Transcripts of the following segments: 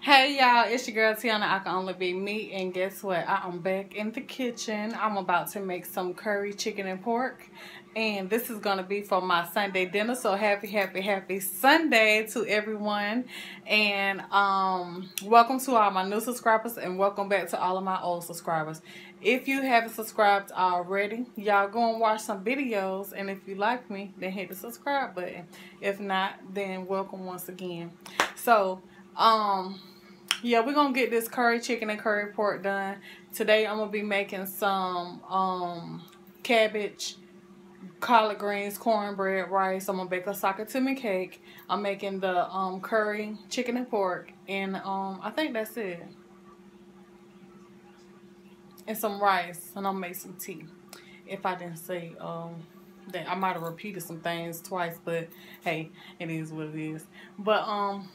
Hey y'all, it's your girl Tiana. I Can Only Be Me, and guess what? I am back in the kitchen. I'm about to make some curry chicken and pork, and this is gonna be for my Sunday dinner. So happy Sunday to everyone, and welcome to all my new subscribers, and welcome back to all of my old subscribers. If you haven't subscribed already, y'all go and watch some videos, and if you like me, then hit the subscribe button. If not, then welcome once again. So yeah, we're gonna get this curry chicken and curry pork done. Today I'm gonna be making some cabbage, collard greens, cornbread, rice. I'm gonna bake a sakatimi cake. I'm making the curry chicken and pork, and I think that's it. And some rice, and I'll make some tea. If I didn't say that, I might have repeated some things twice, but hey, it is what it is. But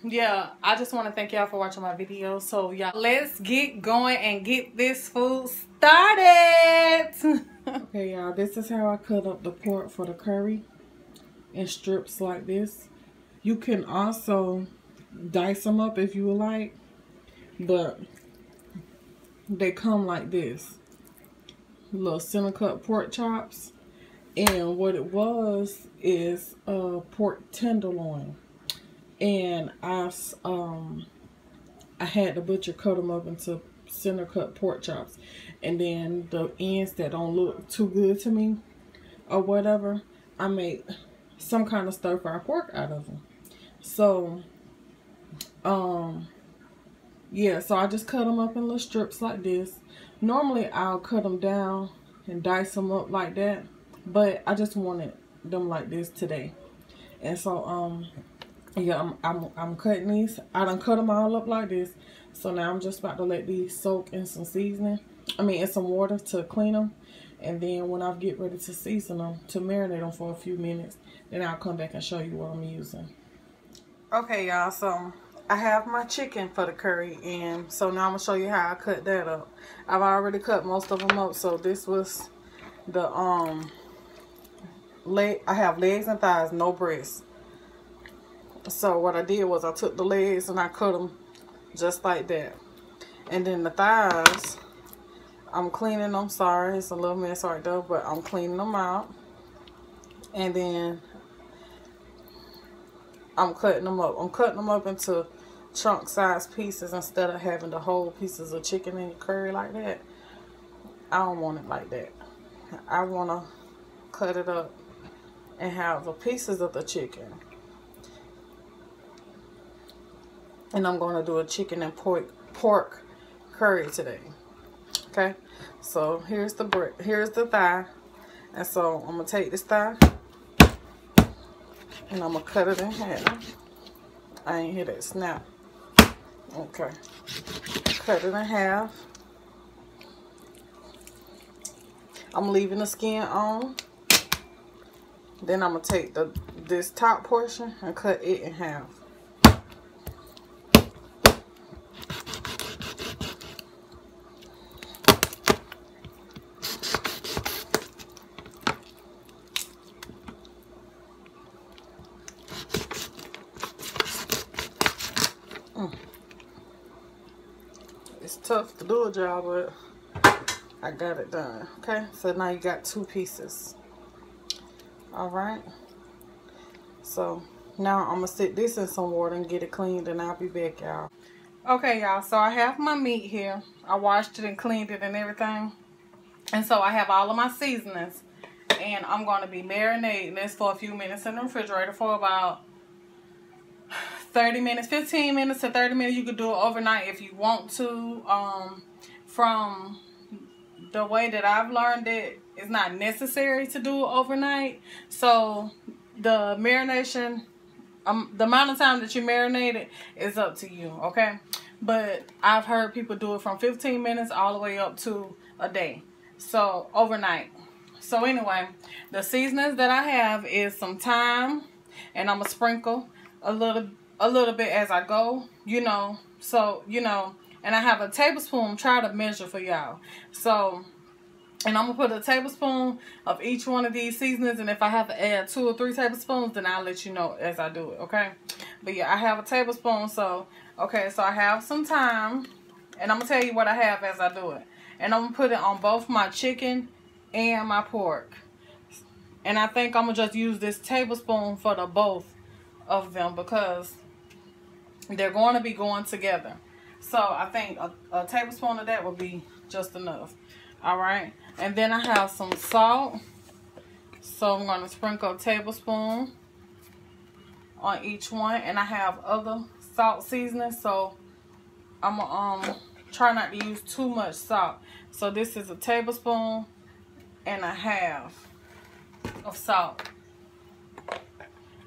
yeah, I just want to thank y'all for watching my video. So y'all, let's get going and get this food started. Okay y'all, this is how I cut up the pork for the curry in strips like this. You can also dice them up if you would like, but they come like this, little center cut pork chops. And what it was is pork tenderloin, and I had the butcher cut them up into center cut pork chops, and then the ends that don't look too good to me or whatever, I made some kind of stir fry pork out of them. So yeah, so I just cut them up in little strips like this. Normally I'll cut them down and dice them up like that, but I just wanted them like this today. And so yeah, I'm cutting these. I done cut them all up like this. So now I'm just about to let these soak in some seasoning. In some water to clean them. And then when I get ready to season them, to marinate them for a few minutes, then I'll come back and show you what I'm using. Okay y'all, so I have my chicken for the curry, and so now I'm gonna show you how I cut that up. I've already cut most of them up. So this was the leg. I have legs and thighs, no breasts. So what I did was I took the legs and I cut them just like that. And then the thighs, I'm cleaning them. Sorry, it's a little mess right there, but I'm cleaning them out. And then I'm cutting them up. I'm cutting them up into chunk size pieces instead of having the whole pieces of chicken in your curry like that. I don't want it like that. I want to cut it up and have the pieces of the chicken. And I'm going to do a chicken and pork curry today. Okay, so here's the thigh, and so I'm gonna take this thigh and I'm gonna cut it in half. I ain't hear that snap. Okay, cut it in half. I'm leaving the skin on. Then I'm gonna take this top portion and cut it in half. It's tough to do a job, but I got it done. Okay, so now you got two pieces. Alright, so now I'm gonna sit this in some water and get it cleaned, and I'll be back, y'all. Okay y'all, so I have my meat here. I washed it and cleaned it and everything, and so I have all of my seasonings, and I'm going to be marinating this for a few minutes in the refrigerator for about 30 minutes, 15 minutes to 30 minutes. You could do it overnight if you want to. From the way that I've learned it, it's not necessary to do it overnight. So the marination, the amount of time that you marinate it is up to you, okay? But I've heard people do it from 15 minutes all the way up to a day. So overnight. So anyway, the seasonings that I have is some thyme, and I'm gonna sprinkle a little bit as I go, you know. So, you know, and I have a tablespoon. Try to measure for y'all. So, and I'm going to put a tablespoon of each one of these seasonings. And if I have to add 2 or 3 tablespoons, then I'll let you know as I do it, okay? But yeah, I have a tablespoon. So Okay, so I have some thyme. And I'm going to tell you what I have as I do it. And I'm going to put it on both my chicken and my pork. And I think I'm going to just use this tablespoon for the both of them because they're going to be going together. So I think a tablespoon of that will be just enough. Alright. And then I have some salt. So I'm going to sprinkle a tablespoon on each one. And I have other salt seasoning. So I'm going to try not to use too much salt. So this is a tablespoon and a half of salt.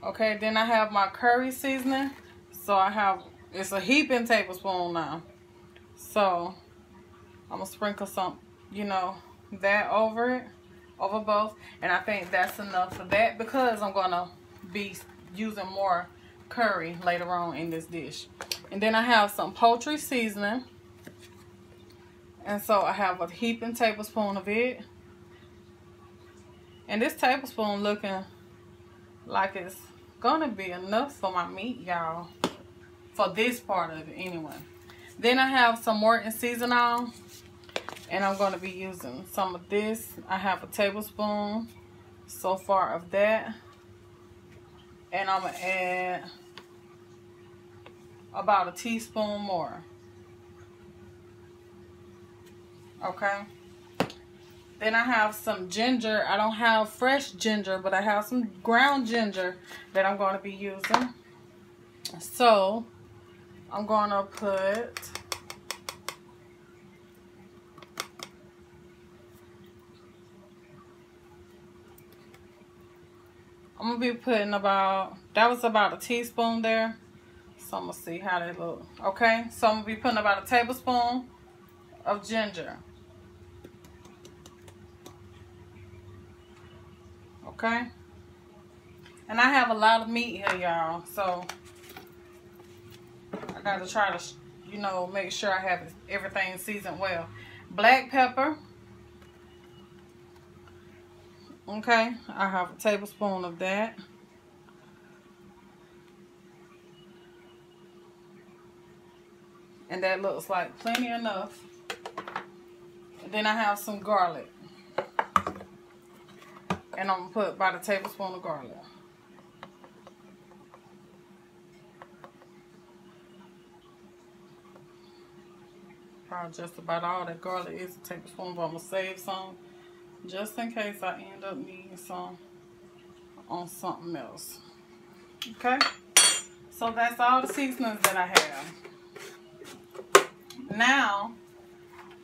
Okay, then I have my curry seasoning. So I have, it's a heaping tablespoon now. So I'm going to sprinkle some, you know, that over it, over both. And I think that's enough for that because I'm going to be using more curry later on in this dish. And then I have some poultry seasoning. And so I have a heaping tablespoon of it. And this tablespoon looking like it's gonna be enough for my meat, y'all. For this part of it anyway. Then I have some Morton seasoning. And I'm gonna be using some of this. I have a tablespoon so far of that. And I'm gonna add about a teaspoon more. Okay. Then I have some ginger. I don't have fresh ginger, but I have some ground ginger that I'm going to be using. So I'm going to put about, that was about a teaspoon there. So I'm going to see how they look. Okay. So I'm going to be putting about a tablespoon of ginger. Okay, and I have a lot of meat here, y'all, so I got to try to, you know, make sure I have everything seasoned well. Black pepper. Okay, I have a tablespoon of that. And that looks like plenty enough. And then I have some garlic. And I'm going to put about a tablespoon of garlic. Probably just about all that garlic is a tablespoon, but I'm going to save some just in case I end up needing some on something else. Okay? So that's all the seasonings that I have. Now,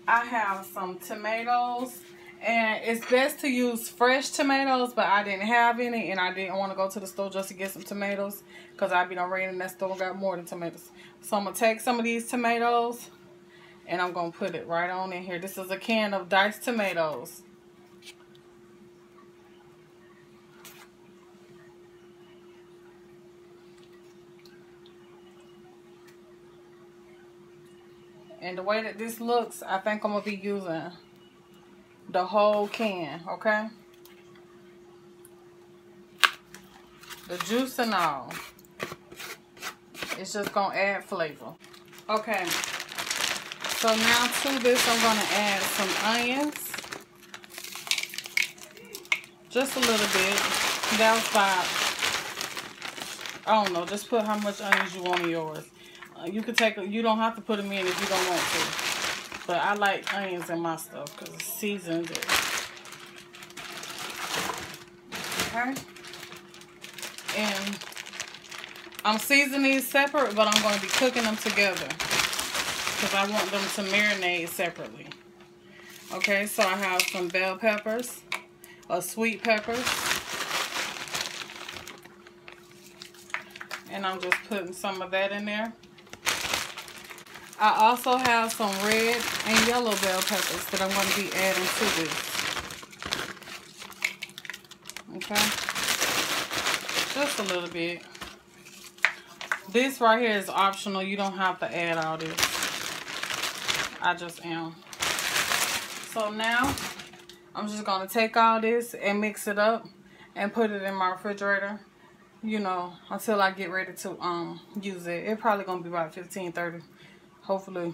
I have some tomatoes. And it's best to use fresh tomatoes, but I didn't have any, and I didn't want to go to the store just to get some tomatoes, because I've been already in that store got more than tomatoes. So I'm going to take some of these tomatoes, and I'm going to put it right on in here. This is a can of diced tomatoes. And the way that this looks, I think I'm going to be using the whole can, okay? The juice and all. It's just gonna add flavor. Okay. So now to this, I'm gonna add some onions. Just a little bit. That was about, I don't know, just put how much onions you want in yours. You can take, you don't have to put them in if you don't want to. But I like onions in my stuff because it seasons it. Okay. And I'm seasoning these separate, but I'm going to be cooking them together because I want them to marinate separately. Okay, so I have some bell peppers, sweet peppers. And I'm just putting some of that in there. I also have some red and yellow bell peppers that I'm going to be adding to this. Okay. Just a little bit. This right here is optional. You don't have to add all this. I just am. So now, I'm just going to take all this and mix it up and put it in my refrigerator you know, until I get ready to use it. It's probably gonna be about 15-30. Hopefully,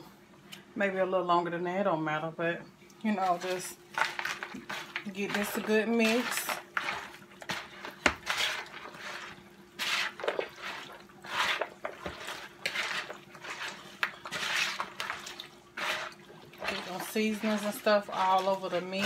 maybe a little longer than that. It don't matter, but you know, just get this a good mix. Get those seasonings and stuff all over the meat.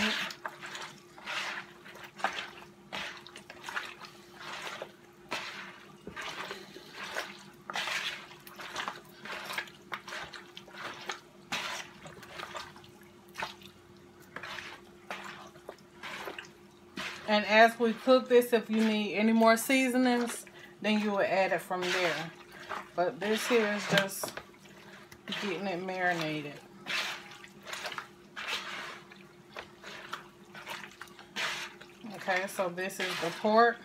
And as we cook this, if you need any more seasonings, then you will add it from there. But this here is just getting it marinated. Okay, so this is the pork.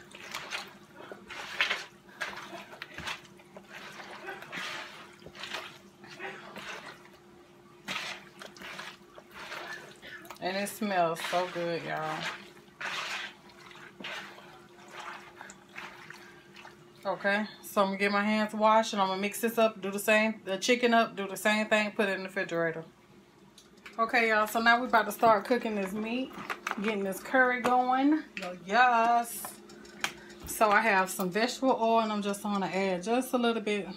And it smells so good, y'all. Okay, so I'm gonna get my hands washed and I'm gonna mix this up, do the same, the chicken up, do the same thing, put it in the refrigerator. Okay, y'all, so now we're about to start cooking this meat, getting this curry going. Yes. So I have some vegetable oil and I'm just gonna add just a little bit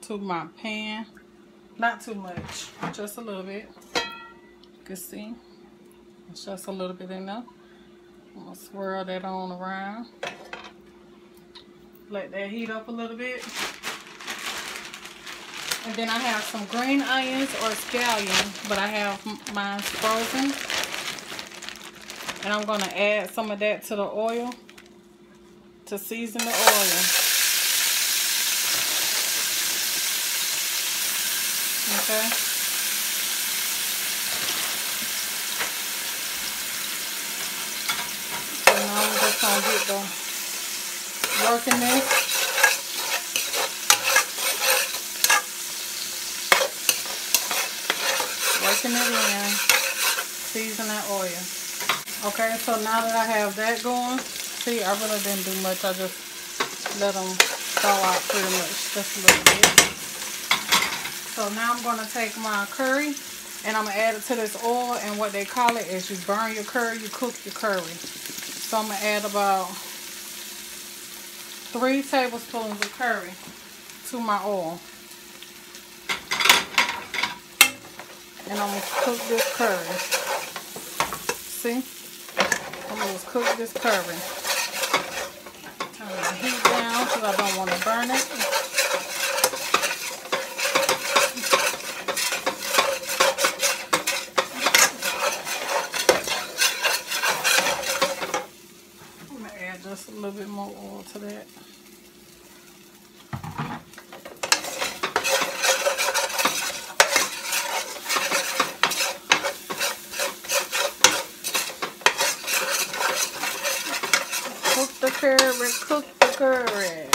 to my pan. Not too much, just a little bit. You can see, it's just a little bit in there. I'm gonna swirl that on around. Let that heat up a little bit. And then I have some green onions or scallion, but I have mine frozen. And I'm going to add some of that to the oil to season the oil. Okay. So now I'm just going to get the working this. Working it in. Season that oil. Okay, so now that I have that going, see, I really didn't do much. I just let them thaw out pretty much, just a little bit. So now I'm going to take my curry and I'm going to add it to this oil. And what they call it is you burn your curry, you cook your curry. So I'm going to add about 3 tablespoons of curry to my oil. And I'm going to cook this curry. See? I'm going to cook this curry. Turn the heat down because I don't want to burn it. I'm going to add just a little bit more oil to that. Cook the curry.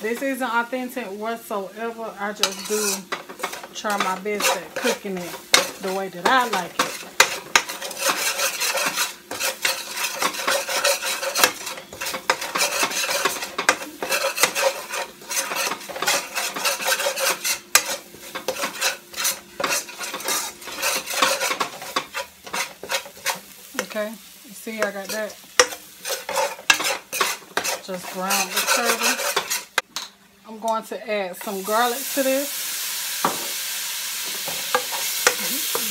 This isn't authentic whatsoever. I just do try my best at cooking it the way that I like it. Okay, you see I got that. Just brown the curry. I'm going to add some garlic to this.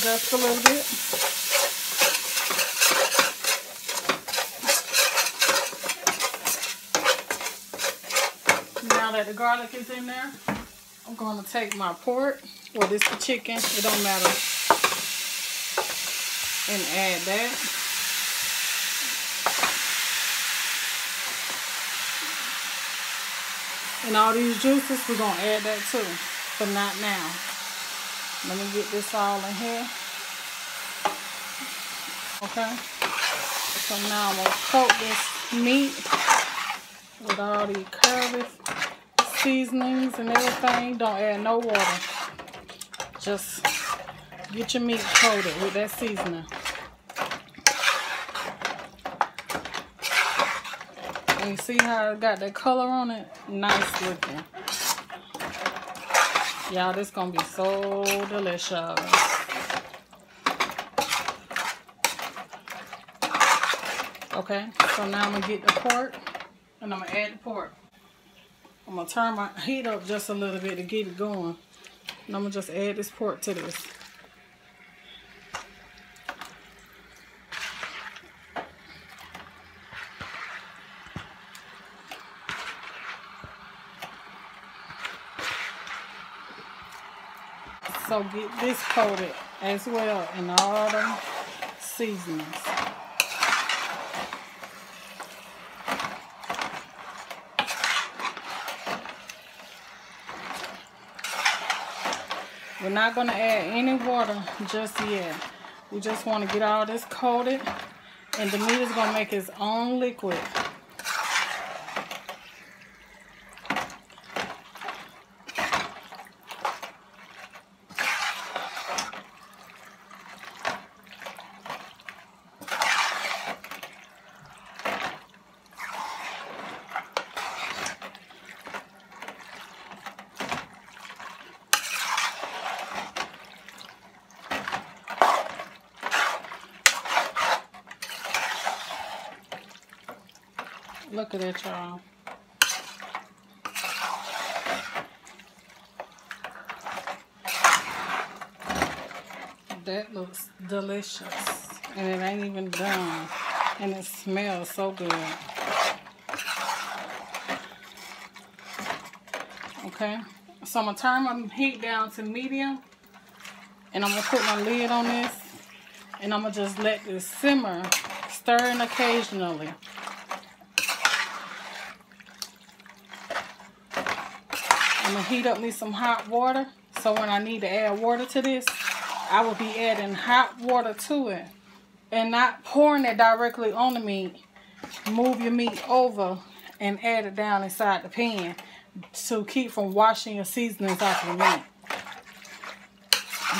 Just a little bit. Now that the garlic is in there, I'm going to take my pork, or this the chicken, it don't matter, and add that. And all these juices, we're going to add that too, but not now. Let me get this all in here. Okay. So now I'm going to coat this meat with all these curry seasonings and everything. Don't add no water. Just get your meat coated with that seasoning. And you see how it got that color on it? Nice looking. Y'all, this gonna be so delicious. Okay, so now I'm gonna get the pork and I'm gonna add the pork. I'm gonna turn my heat up just a little bit to get it going. And I'm gonna just add this pork to this. So get this coated as well in all the seasonings. We're not going to add any water just yet. We just want to get all this coated, and the meat is going to make its own liquid. Look at that, y'all. That looks delicious. And it ain't even done. And it smells so good. Okay. So I'm going to turn my heat down to medium. And I'm going to put my lid on this. And I'm going to just let this simmer, stirring occasionally. I'm going to heat up me some hot water. So when I need to add water to this, I will be adding hot water to it. And not pouring it directly on the meat. Move your meat over and add it down inside the pan to keep from washing your seasonings off your meat.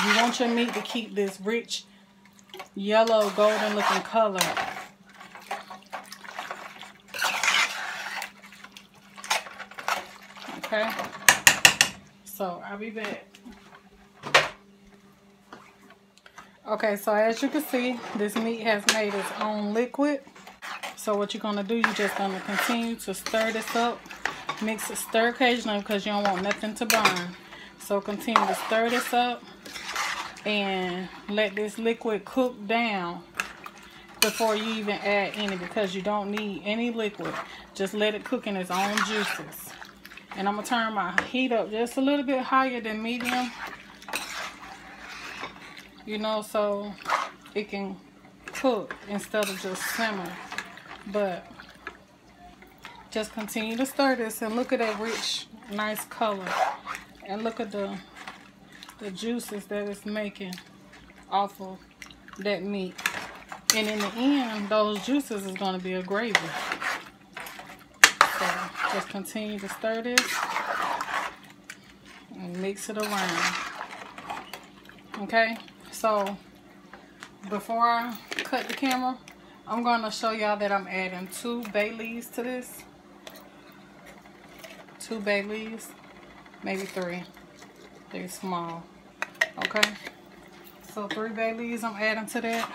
You want your meat to keep this rich, yellow, golden looking color. Okay. So I'll be back. Okay, so as you can see, this meat has made its own liquid. So what you're gonna do, you're just gonna continue to stir this up. Mix it, stir occasionally because you don't want nothing to burn. So continue to stir this up and let this liquid cook down before you even add any, because you don't need any liquid. Just let it cook in its own juices. And I'm gonna turn my heat up just a little bit higher than medium. You know, so it can cook instead of just simmer. But just continue to stir this and look at that rich, nice color. And look at the juices that it's making off of that meat. And in the end, those juices is going to be a gravy. So just continue to stir this and mix it around. Okay, so before I cut the camera, I'm going to show y'all that I'm adding 2 bay leaves to this. 2 bay leaves, maybe 3. They're small. Okay, so 3 bay leaves I'm adding to that.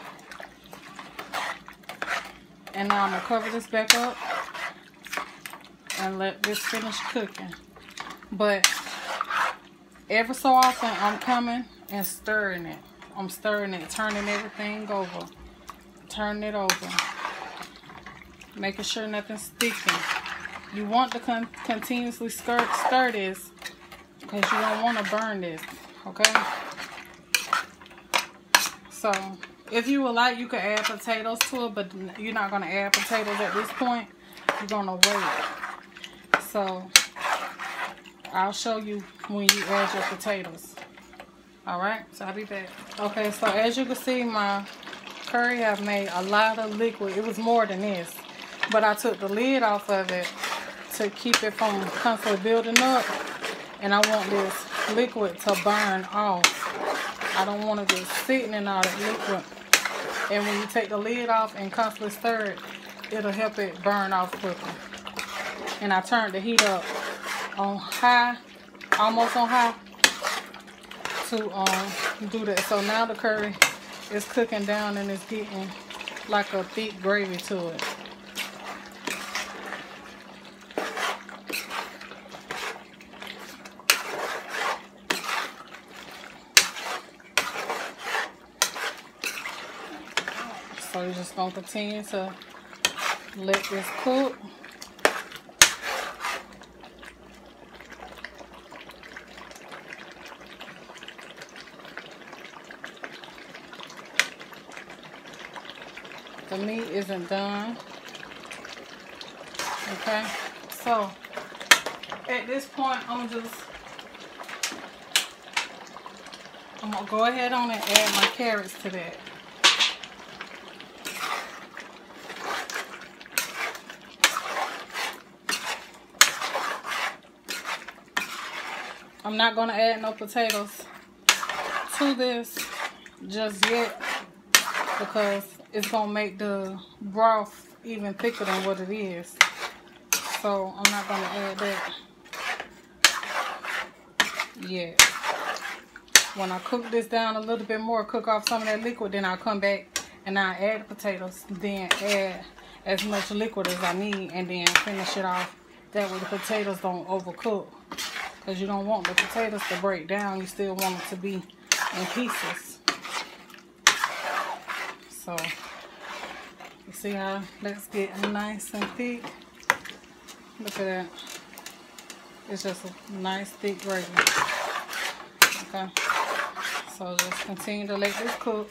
And now I'm going to cover this back up and let this finish cooking. But every so often I'm coming and stirring it. I'm stirring it, turning everything over. Turning it over. Making sure nothing's sticking. You want to continuously stir this because you don't want to burn this. Okay? So if you would like, you could add potatoes to it, but you're not going to add potatoes at this point. You're going to wait. So I'll show you when you add your potatoes. Alright, so I'll be back. Okay, so as you can see, my curry have made a lot of liquid. It was more than this, but I took the lid off of it to keep it from constantly building up. And I want this liquid to burn off. I don't want it just sitting in all that liquid. And when you take the lid off and constantly stir it, it'll help it burn off quicker. and I turned the heat up on high, almost on high, to do that. So now the curry is cooking down and it's getting like a thick gravy to it. So you're just gonna continue to let this cook. The meat isn't done. Okay, so at this point, I'm gonna go ahead on and add my carrots to that. I'm not gonna add no potatoes to this just yet because it's gonna make the broth even thicker than what it is. So I'm not gonna add that yet. When I cook this down a little bit more, cook off some of that liquid, then I'll come back and I'll add the potatoes, then add as much liquid as I need, and then finish it off. That way the potatoes don't overcook, because you don't want the potatoes to break down. You still want them to be in pieces. So you see how that's getting nice and thick? Look at that. It's just a nice thick gravy. Okay. So just continue to let this cook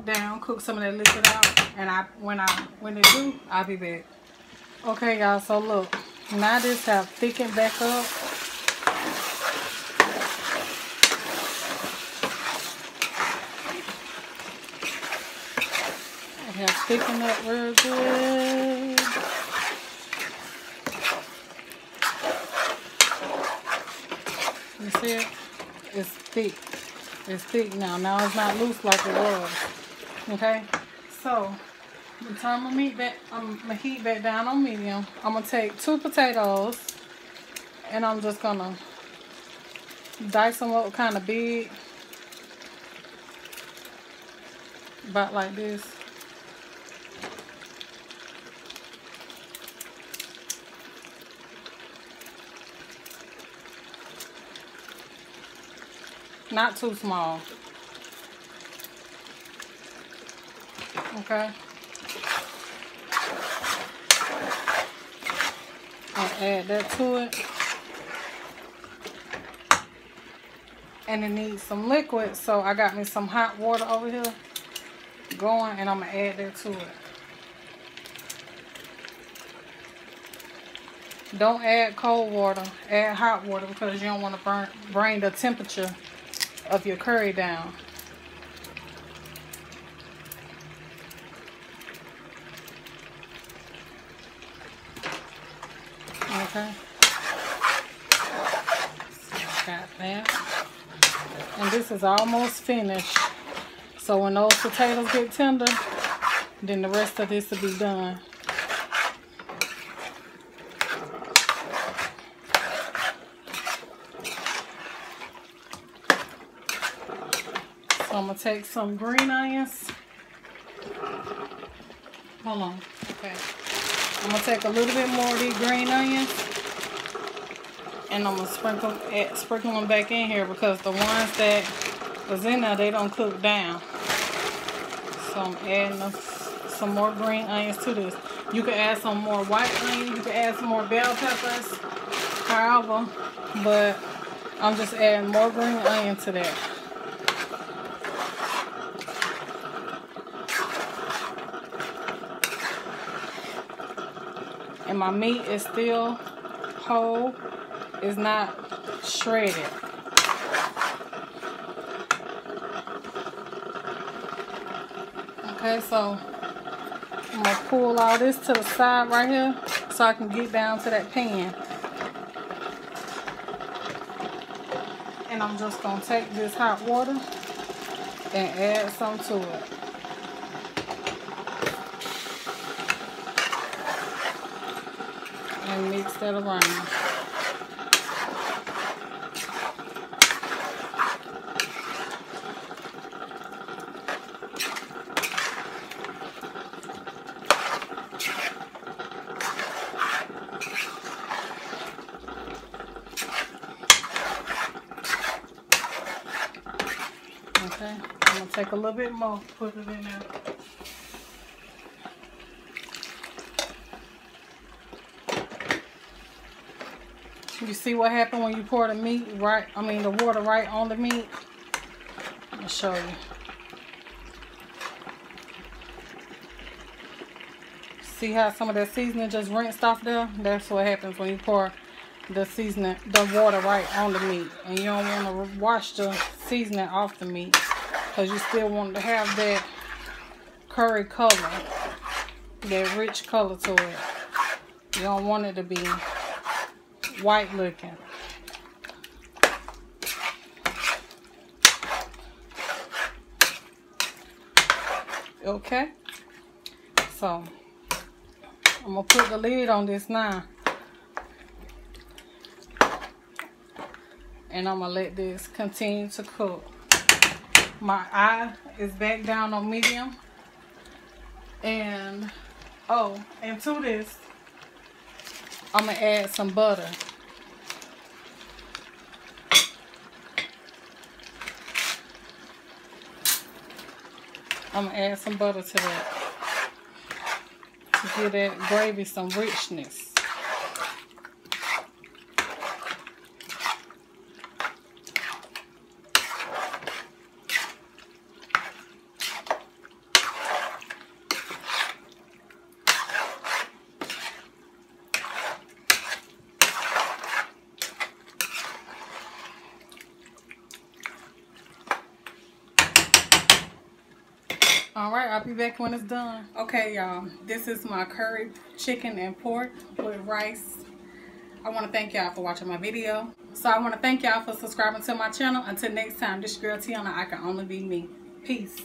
down, cook some of that liquid out, and when it do, I'll be back. Okay, y'all. So look, now this have thickened back up. It has thickened up real good. You see it? It's thick. It's thick now. Now it's not loose like it was. Okay? So, I'm going to turn my heat back down on medium. I'm going to take 2 potatoes and I'm just going to dice them up kind of big. About like this. Not too small. Okay. I'll add that to it. And it needs some liquid, so I got me some hot water over here going, and I'm going to add that to it. Don't add cold water, add hot water, because you don't want to bring the temperature of your curry down. Okay. Got that. And this is almost finished. So when those potatoes get tender, then the rest of this will be done. So I'm going to take some green onions. Hold on. Okay. I'm going to take a little bit more of these green onions. And I'm going to sprinkle them back in here, because the ones that was in there, they don't cook down. So I'm adding some more green onions to this. You can add some more white onions. You can add some more bell peppers. However, but I'm just adding more green onion to that. And my meat is still whole. It's not shredded. Okay, so I'm going to pull all this to the side right here so I can get down to that pan. And I'm just going to take this hot water and add some to it. and mix that around. Okay, I'm gonna take a little bit more, put it in there. You see what happened when you pour the meat right, the water right on the meat? I'll show you. See how some of that seasoning just rinsed off there? That's what happens when you pour the seasoning, the water right on the meat. And you don't want to wash the seasoning off the meat because you still want to have that curry color, that rich color to it. You don't want it to be white looking. Okay, so I'm gonna put the lid on this now, and I'm gonna let this continue to cook. My eye is back down on medium, and and to this I'm gonna add some butter. I'm gonna add some butter to that to give that gravy some richness. Alright, I'll be back when it's done. Okay, y'all, this is my curry chicken and pork with rice. I want to thank y'all for watching my video. So I want to thank y'all for subscribing to my channel. Until next time, this is your girl Tiana. I can only be me. Peace.